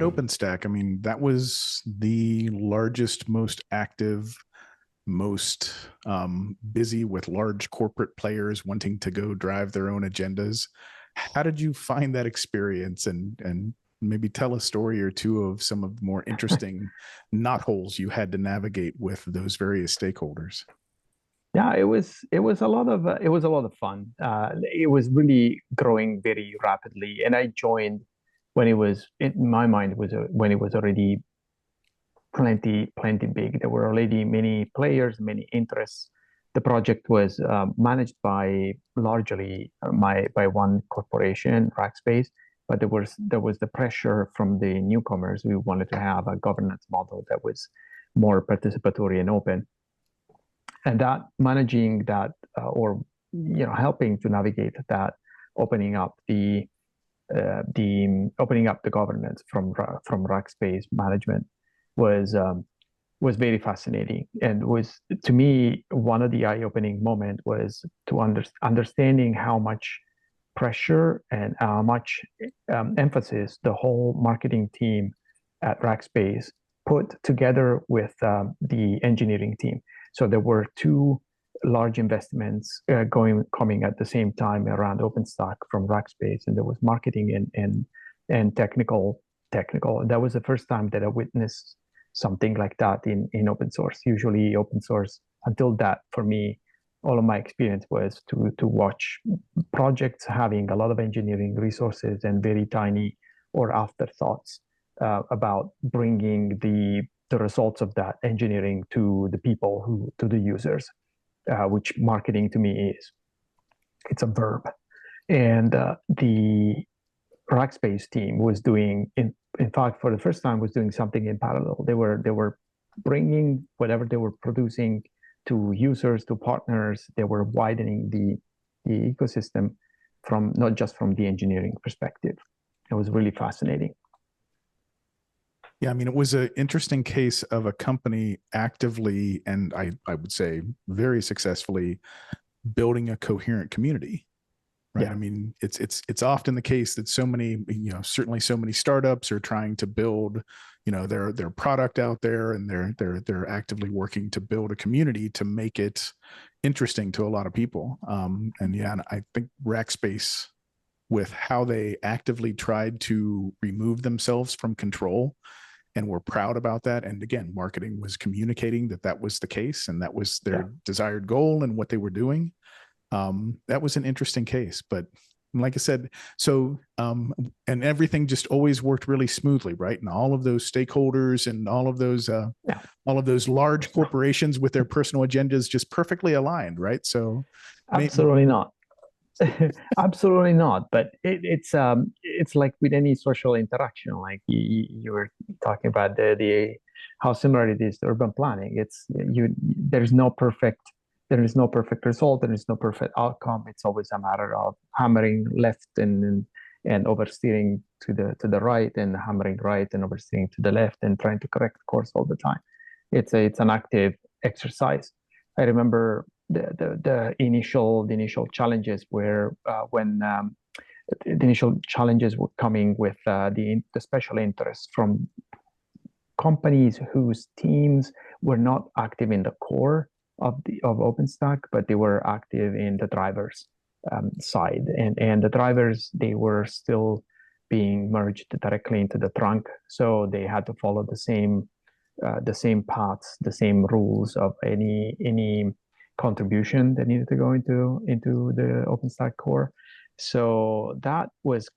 at OpenStack, I mean, that was the largest, most active, most busy with large corporate players wanting to go drive their own agendas. How did you find that experience, and maybe tell a story or two of some of the more interesting knotholes you had to navigate with those various stakeholders? Yeah, it was a lot of fun. It was really growing very rapidly, and I joined when it was in my mind was when it was already plenty big. There were already many players, many interests. The project was managed by largely by one corporation, Rackspace, but there was the pressure from the newcomers. We wanted to have a governance model that was more participatory and open, and that managing that or helping to navigate that, opening up the governance from Rackspace management was very fascinating, and was, to me, one of the eye-opening moment was to understanding how much pressure and how much emphasis the whole marketing team at Rackspace put together with the engineering team. So there were two large investments coming at the same time around OpenStack from Rackspace, and there was marketing and technical. And that was the first time that I witnessed something like that in open source. Usually, open source, until that, for me, all of my experience was to watch projects having a lot of engineering resources and very tiny or afterthoughts about bringing the results of that engineering to the people, to the users, which marketing to me is. It's a verb. And the Rackspace team was doing, in fact, for the first time, was doing something in parallel. They were bringing whatever they were producing to users, to partners. They were widening the ecosystem from not just from the engineering perspective. It was really fascinating. Yeah, I mean, it was an interesting case of a company actively, and I would say very successfully, building a coherent community. Right. Yeah. I mean, it's often the case that so many, certainly so many startups are trying to build, their product out there, and they're actively working to build a community to make it interesting to a lot of people. And I think Rackspace, with how they actively tried to remove themselves from control and were proud about that. And again, marketing was communicating that was the case, and that was their desired goal and what they were doing. That was an interesting case, but like I said, so and everything just always worked really smoothly, right? And all of those stakeholders and all of those large corporations with their personal agendas just perfectly aligned, right? So absolutely not. Absolutely not. But it's like with any social interaction, like you were talking about the how similar it is to urban planning. There's no perfect result, there is no perfect outcome. It's always a matter of hammering left and oversteering to the right, and hammering right and oversteering to the left, and trying to correct course all the time. It's an active exercise. I remember the initial challenges were when the initial challenges were coming with the special interests from companies whose teams were not active in the core of OpenStack, but they were active in the drivers side, and the drivers, they were still being merged directly into the trunk, so they had to follow the same paths, the same rules of any contribution that needed to go into the OpenStack core. So that was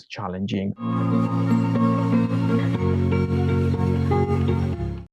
challenging.